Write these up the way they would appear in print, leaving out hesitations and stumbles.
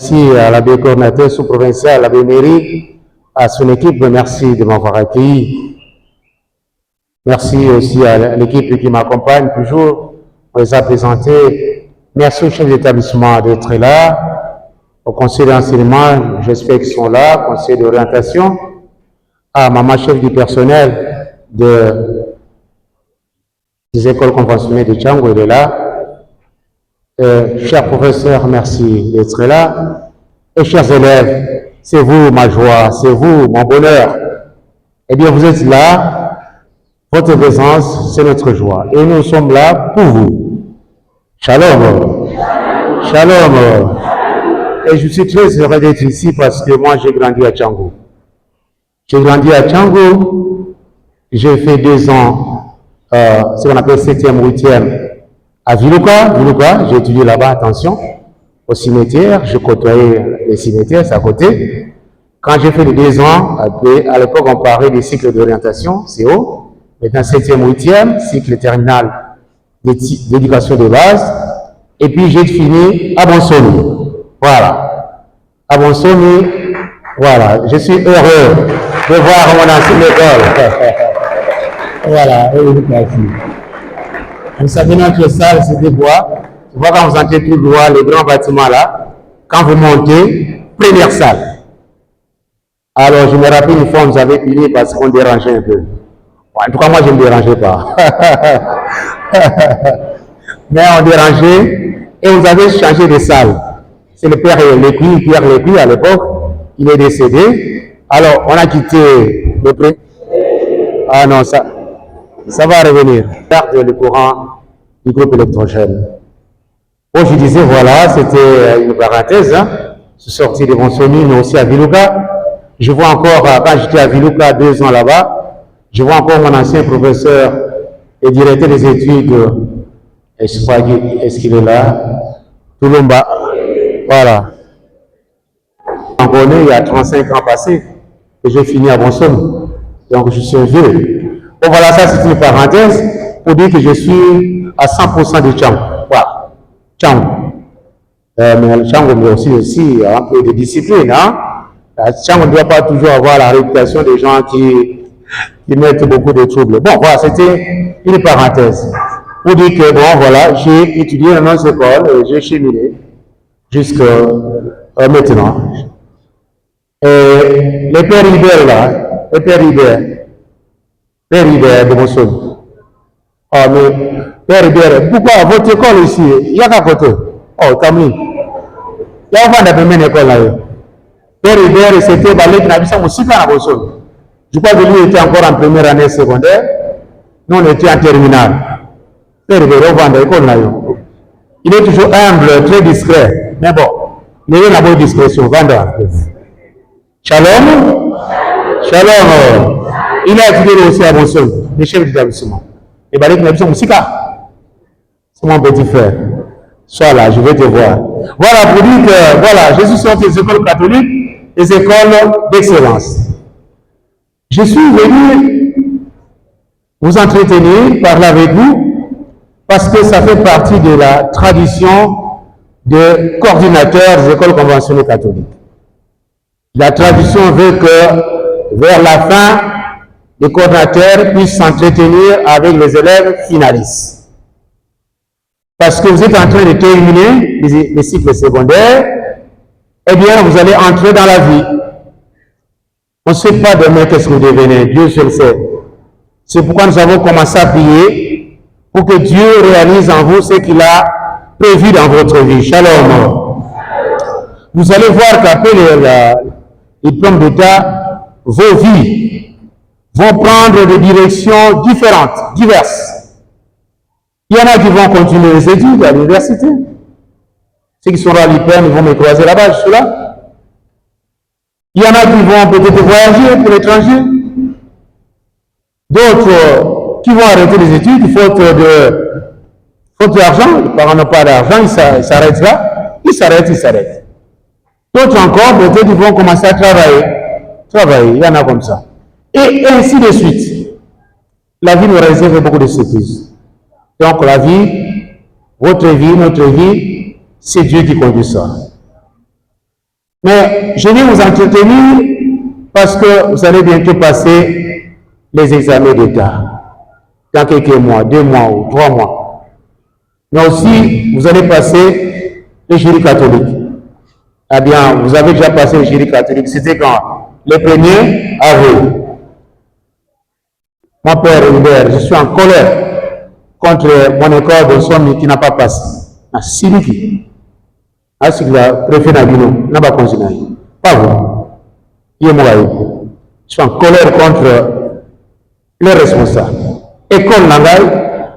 Merci à l'abbé coordinateur sous-provincial, l'abbé Méry, à son équipe, merci de m'avoir accueilli. Merci aussi à l'équipe qui m'accompagne toujours, on les a présentés. Merci au chef d'établissement d'être là, au conseil d'enseignement, j'espère qu'ils sont là, conseil d'orientation, à maman chef du personnel des écoles conventionnelles de Tchango, il est là. Chers professeurs, merci d'être là. Et chers élèves, c'est vous ma joie, c'est vous mon bonheur. Eh bien, vous êtes là, votre présence, c'est notre joie. Et nous sommes là pour vous. Shalom. Shalom. Et je suis très heureux d'être ici parce que moi, j'ai grandi à Tchango. J'ai grandi à Tchango. J'ai fait 2 ans, ce qu'on appelle 7e ou 8e, à Viluka. J'ai étudié là-bas, attention, au cimetière. Je côtoyais les cimetières, c'est à côté. Quand j'ai fait les 2 ans, à l'époque, on parlait des cycles d'orientation, CO. Maintenant, 7e ou 8e, cycle terminal d'éducation de base. Et puis, j'ai fini à Bonsoni. Voilà. À Bonsoni, voilà. Je suis heureux de voir mon ancienne école. Voilà. Merci. Vous savez, notre salle, c'est des bois. Tu vois, quand vous entrez tout droit, les grands bâtiments là, quand vous montez, première salle. Alors, je me rappelle une fois, on nous avait puni parce qu'on dérangeait un peu. En tout cas, moi, je ne me dérangeais pas. Mais on dérangeait et on avait changé de salle. C'est le père Lécuy, Pierre Lécuy à l'époque. Il est décédé. Alors, on a quitté le premier. Ah non, ça va revenir. Garde le courant du groupe électrogène. Bon, je disais, voilà, c'était une parenthèse. Hein. Je suis sorti de Bonsoni, mais aussi à Viluka. Je vois encore, quand j'étais à Viluka, 2 ans là-bas, je vois encore mon ancien professeur et directeur des études. Est-ce qu'il est là? Toulomba. Voilà. En Bonnet, il y a 35 ans passés, que j'ai fini à Bonsoni. Donc, je suis un vieux. Bon, voilà, ça, c'est une parenthèse pour dire que je suis à 100% de Tchango. Voilà. Tchango. Mais le Tchango, mais aussi un peu de discipline. Hein? Tchango ne doit pas toujours avoir la réputation des gens qui mettent beaucoup de troubles. Bon, voilà, c'était une parenthèse. Pour dire que, bon, voilà, j'ai étudié dans notre école et j'ai cheminé jusqu'à maintenant. Et les pères Hubert, là, les pères Hubert de Bonsoni. Ah, mais père Hubert, pourquoi votre école ici, il y a qu'à côté? Oh, Kamli. Il y a pas de même école là. Père Hubert, c'était balai qui n'a pas aussi à Bonsoni. Je crois que lui était encore en première année secondaire. Nous, on était en terminale. Père Hubert, on va l'école là. Il est toujours humble, très discret. Mais bon, il y a une bonne discrétion. Shalom. Shalom. Il a étudié aussi à Bonsoni, le chef d'établissement. Et balai qui n'a pas aussi. C'est mon petit frère. Sois là, je vais te voir. Voilà, pour dire que, voilà, je suis sorti des écoles catholiques, des écoles d'excellence. Je suis venu vous entretenir, parler avec vous, parce que ça fait partie de la tradition de coordinateurs des écoles conventionnelles catholiques. La tradition veut que, vers la fin, les coordinateurs puissent s'entretenir avec les élèves finalistes. Parce que vous êtes en train de terminer les cycles secondaires, eh bien, vous allez entrer dans la vie. On ne sait pas demain qu'est-ce que vous devenez, Dieu seul sait. C'est pourquoi nous avons commencé à prier pour que Dieu réalise en vous ce qu'il a prévu dans votre vie. Shalom. Vous allez voir qu'après les diplômes d'État, vos vies vont prendre des directions différentes, diverses. Il y en a qui vont continuer les études à l'université. Ceux qui seront à l'IPM, ils vont me croiser là-bas, je suis là. Il y en a qui vont peut-être voyager pour l'étranger. D'autres qui vont arrêter les études, faute d'argent. Les parents n'ont pas d'argent, ils s'arrêtent là. Ils s'arrêtent. D'autres encore, peut-être ils vont commencer à travailler. Il y en a comme ça. Et ainsi de suite. La vie nous réserve beaucoup de surprises. Donc la vie, votre vie, notre vie, c'est Dieu qui conduit ça. Mais je vais vous entretenir parce que vous allez bientôt passer les examens d'État. Dans quelques mois, 2 mois ou 3 mois. Mais aussi, vous allez passer le jury catholique. Eh bien, vous avez déjà passé le jury catholique. C'était quand? Le 1er avril. Mon père Hubert, je suis en colère contre mon école de somme qui n'a pas passé. Ah, Siliki. Ah, c'est le préfet Nabino. N'a pas continué. Pas vous. Je suis en colère contre les responsables. École Nangaï,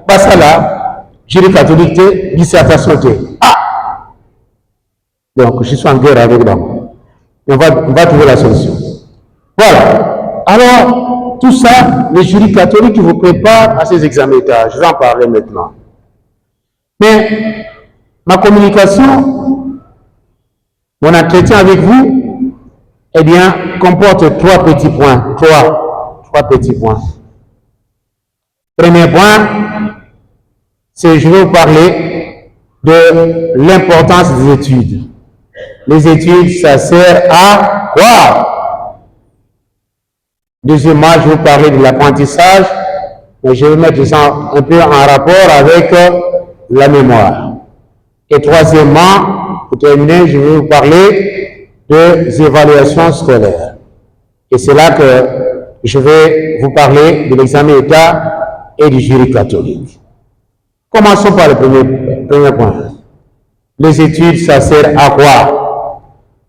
Basala, jury catholique, dissertation. Ah! Donc, je suis en guerre avec l'homme. On va trouver la solution. Voilà. Alors, tout ça, les jurys catholiques vous préparent à ces examens d'État. Je vais en parler maintenant. Mais ma communication, mon entretien avec vous, eh bien, comporte 3 petits points. 3 petits points. Premier point, c'est je vais vous parler de l'importance des études. Les études, ça sert à quoi? Deuxièmement, je vais vous parler de l'apprentissage, mais je vais mettre ça un peu en rapport avec la mémoire. Et troisièmement, pour terminer, je vais vous parler des évaluations scolaires. Et c'est là que je vais vous parler de l'examen d'État et du jury catholique. Commençons par le premier point. Les études, ça sert à quoi?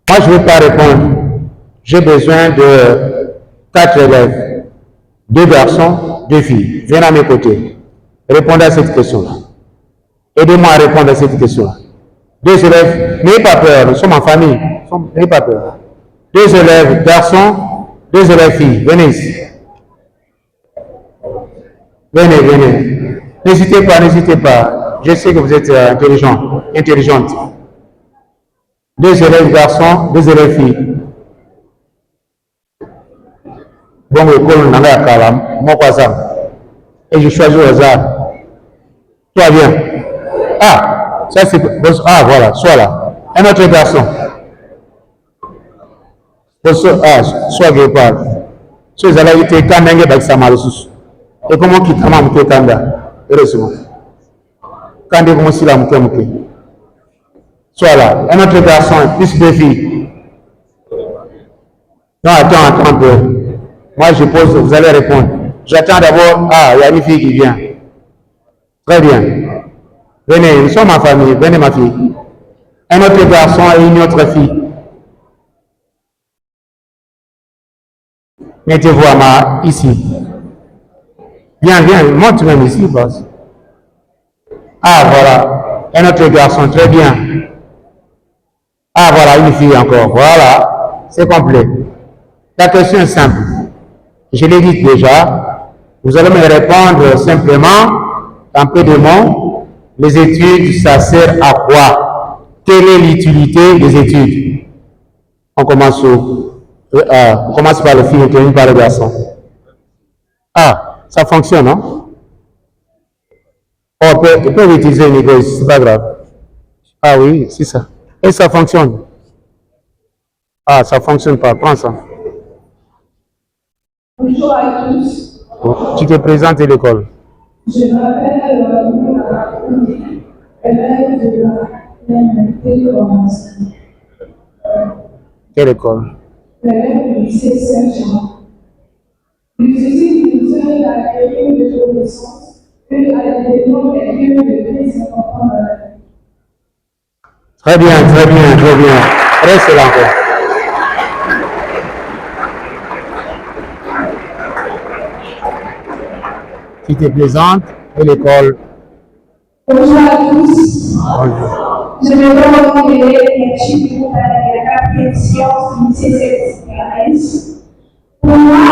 Moi, je ne vais pas répondre. J'ai besoin de 4 élèves, 2 garçons, 2 filles. Viens à mes côtés. Répondez à cette question-là. Aidez-moi à répondre à cette question-là. 2 élèves, n'ayez pas peur, nous sommes en famille. N'ayez pas peur. 2 élèves garçons, 2 élèves filles. Venez ici. Venez. N'hésitez pas. Je sais que vous êtes intelligente. 2 élèves garçons, 2 élèves filles. Bon, école, on a Kalam, moi pas ça. Et je choisis au hasard. Toi, viens. Ah, ça c'est. Ah, voilà, sois là. Un autre garçon. Sois guépard. Si vous allez être quand même avec sa malus. Et comment quitte à m'amener Kanda? Heureusement. Quand vous commencez là, m'amener. Sois là. Un autre garçon, plus 2 filles. Non, attends un peu. Moi, je pose, vous allez répondre. J'attends d'abord. Ah, il y a une fille qui vient. Très bien. Venez, nous sommes en famille. Venez, ma fille. Un autre garçon et une autre fille. Mettez-vous ici. Viens, monte même ici, boss. Ah, voilà. Un autre garçon, très bien. Ah, voilà, une fille encore. Voilà. C'est complet. La question est simple. Je l'ai dit déjà. Vous allez me répondre simplement, en peu de mots. Les études, ça sert à quoi? Quelle est l'utilité des études? On commence par les filles, on termine par les garçons. Ah, ça fonctionne, non? Oh, ils peuvent utiliser une égoïste, c'est pas grave. Ah oui, c'est ça. Et ça fonctionne. Ah, ça fonctionne pas, prends ça. Bonjour à tous. Tu te présentes à l'école. Je m'appelle élève de la MNT Commence. Quelle école? L'élève du lycée Saint-Jean. L'utilité du musée est d'accueillir de connaissances et à l'événement est lieu de très important dans la vie. Très bien. Reste là encore. Tu te présentes à l'école. Bonjour à tous. Bonjour. Je me demande l'élève qui pour la 4e science du lycée Saint-Jean. Pour moi,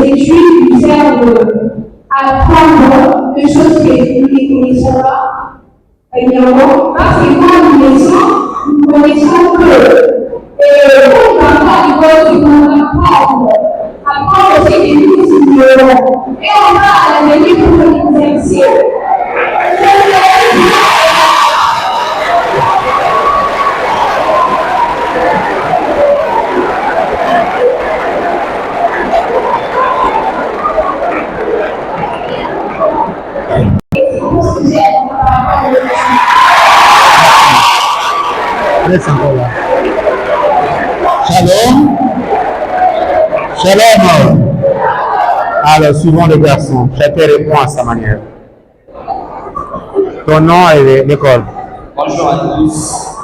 les études servent à apprendre des choses que nous ne connaissons pas. Évidemment, parce que quand nous connaissons peu. Et on ne va pas du tout apprendre aussi que nous ignorons. Et on va à l'avenir pour nous exercer. Alex encore là. Shalom. Shalom. Alors, suivons les garçons. Chacun répond à sa manière. Ton nom et l'école. Bonjour à tous.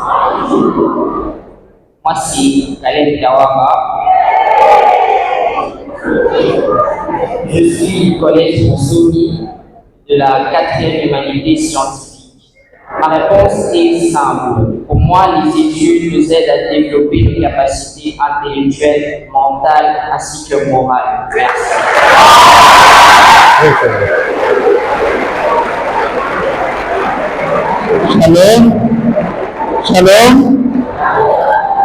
Moi, c'est Khaled Kawama. Je suis du collège Monsomi de la 4e humanité scientifique. Ma réponse est simple. Pour moi, les études nous aident à développer nos capacités intellectuelles, mentales ainsi que morales. Merci. Shalom. Shalom.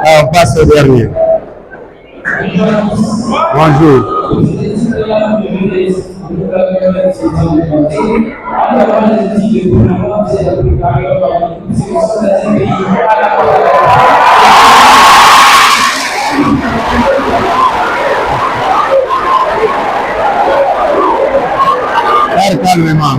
Alors, on passe au dernier. Bonjour. Parle calmement.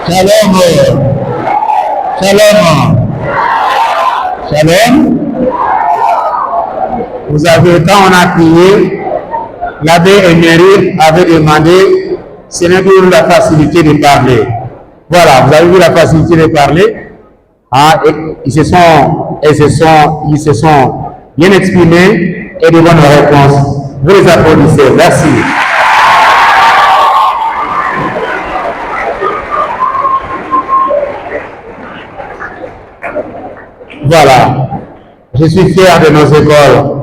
Shalom. Shalom. Shalom. Vous avez, quand on a prié, l'abbé Emery avait demandé, ce n'est plus la facilité de parler. Voilà, vous avez vu la facilité de parler. Ah, et ils se sont bien exprimés et de bonnes réponses. Vous les applaudissez. Merci. Voilà. Je suis fier de nos écoles.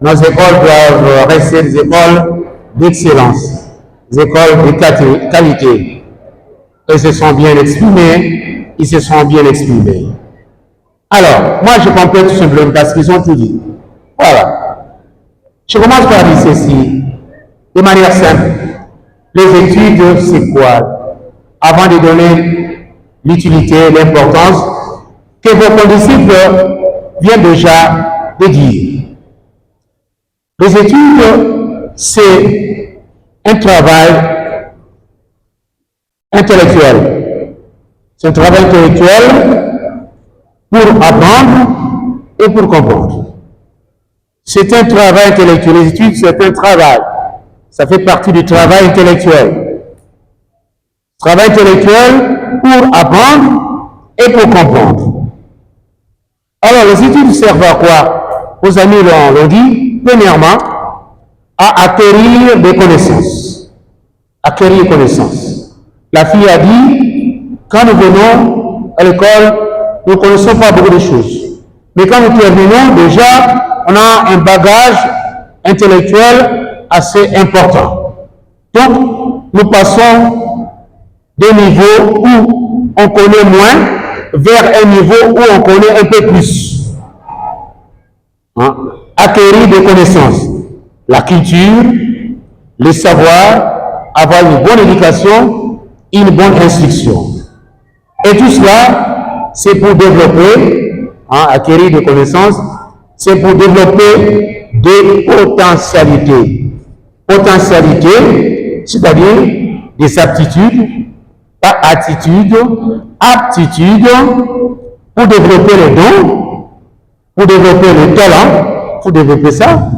Nos écoles doivent rester des écoles d'excellence, des écoles de qualité. Ils se sont bien exprimés. Ils se sont bien exprimés. Alors, moi je complète tout simplement parce qu'ils ont tout dit. Voilà. Je commence par dire ceci, de manière simple. Les études, c'est quoi? Avant de donner l'utilité, l'importance que vos condisciples viennent déjà de dire. Les études, c'est un travail intellectuel. C'est un travail intellectuel pour apprendre et pour comprendre. C'est un travail intellectuel. Les études, c'est un travail. Ça fait partie du travail intellectuel. Travail intellectuel pour apprendre et pour comprendre. Alors, les études servent à quoi? Vos amis l'ont dit, premièrement, à acquérir des connaissances. Acquérir des connaissances. La fille a dit, quand nous venons à l'école, nous ne connaissons pas beaucoup de choses. Mais quand nous terminons, déjà, on a un bagage intellectuel assez important. Donc, nous passons d'un niveau où on connaît moins vers un niveau où on connaît un peu plus. Hein? Acquérir des connaissances, la culture, le savoir, avoir une bonne éducation, une bonne instruction. Et tout cela, c'est pour développer, acquérir des connaissances, c'est pour développer des potentialités. Potentialités, c'est-à-dire des aptitudes, pas attitudes, aptitudes, pour développer les dons, pour développer le talent, pour développer ça.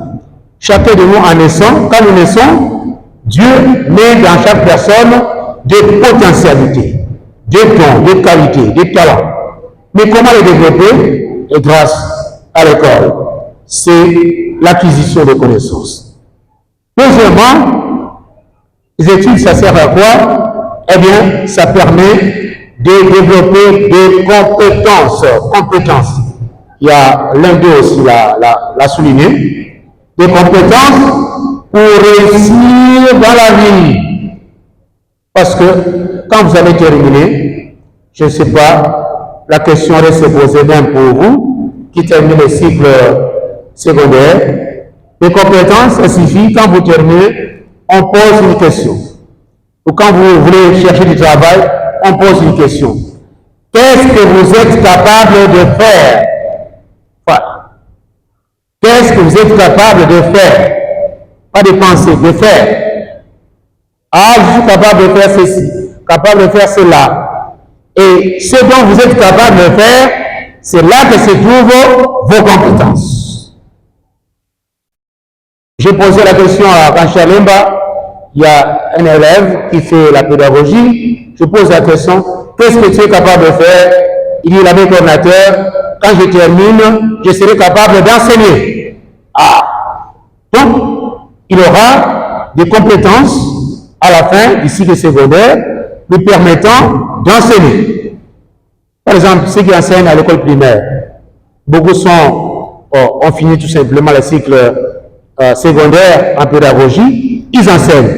Chacun de nous en naissant, quand nous naissons, Dieu met dans chaque personne des potentialités, des dons, des qualités, des talents. Mais comment les développer? Et grâce à l'école. C'est l'acquisition de connaissances. Deuxièmement, les études, ça sert à quoi? Eh bien, ça permet de développer des compétences. Il y a l'un d'eux aussi l'a souligné. Des compétences pour réussir dans la vie. Parce que quand vous allez terminer, je ne sais pas, la question reste posée même pour vous qui terminez le cycle secondaire. Les compétences, ça suffit, quand vous terminez, on pose une question. Ou quand vous voulez chercher du travail, on pose une question. Qu'est-ce que vous êtes capable de faire? Voilà. Qu'est-ce que vous êtes capable de faire? Pas de penser, de faire. Ah, je suis capable de faire ceci, capable de faire cela. Et ce dont vous êtes capable de faire, c'est là que se trouvent vos compétences. J'ai posé la question à Kanchalemba, il y a un élève qui fait la pédagogie, je pose la question, qu'est-ce que tu es capable de faire? Il dit, l'ami coordinateur, quand je termine, je serai capable d'enseigner. Ah! Donc, il aura des compétences à la fin du cycle secondaire lui permettant d'enseigner. Par exemple, ceux qui enseignent à l'école primaire, beaucoup ont fini tout simplement le cycle secondaire en pédagogie, ils enseignent.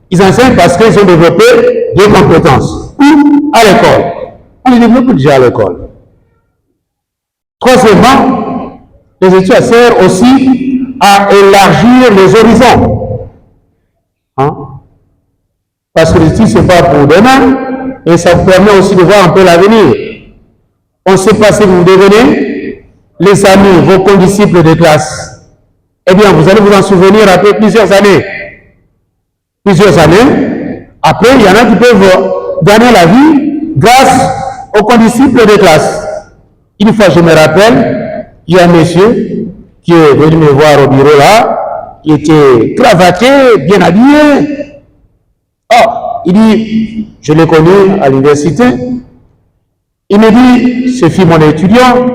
Ils enseignent parce qu'ils ont développé des compétences. Ou à l'école. On les développe déjà à l'école. Troisièmement, les études servent aussi à élargir les horizons. Hein? Parce que les études, ce n'est pas pour demain, et ça vous permet aussi de voir un peu l'avenir. On ne sait pas si vous devenez les amis, vos condisciples de classe. Eh bien, vous allez vous en souvenir après plusieurs années. Plusieurs années. Après, il y en a qui peuvent gagner la vie grâce aux condisciples de classe. Une fois, je me rappelle, il y a un monsieur qui est venu me voir au bureau là, il était cravaté, bien habillé. Oh, il dit, je l'ai connu à l'université. Il me dit, ce fut mon étudiant.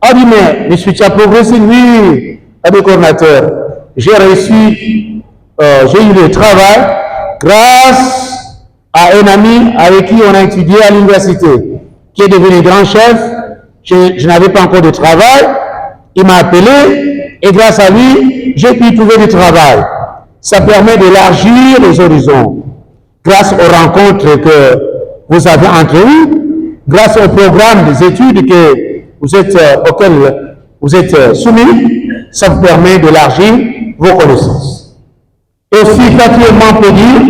Ah, il dit, mais monsieur, tu as progressé, oui, avec coordinateur. J'ai réussi, j'ai eu le travail grâce à un ami avec qui on a étudié à l'université, qui est devenu grand chef. Je n'avais pas encore de travail. Il m'a appelé et grâce à lui, j'ai pu trouver du travail. Ça permet d'élargir les horizons. Grâce aux rencontres que vous avez entre vous, grâce au programme des études auxquelles vous êtes soumis, ça vous permet d'élargir vos connaissances. Et aussi, quatrièmement, on peut dire,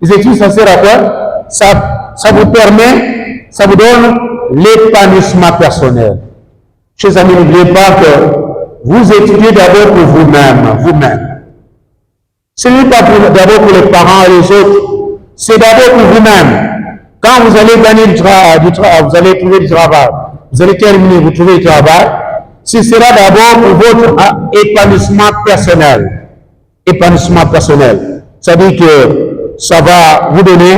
les études, ça sert à quoi? Ça vous permet, ça vous donne l'épanouissement personnel. Chers amis, n'oubliez pas que vous étudiez d'abord pour vous-même. Ce n'est pas d'abord pour les parents et les autres, c'est d'abord pour vous-même. Quand vous allez gagner du travail, vous allez trouver du travail, vous allez terminer, vous trouvez du travail, ce sera d'abord pour votre épanouissement personnel. Épanouissement personnel. Ça veut dire que ça va vous donner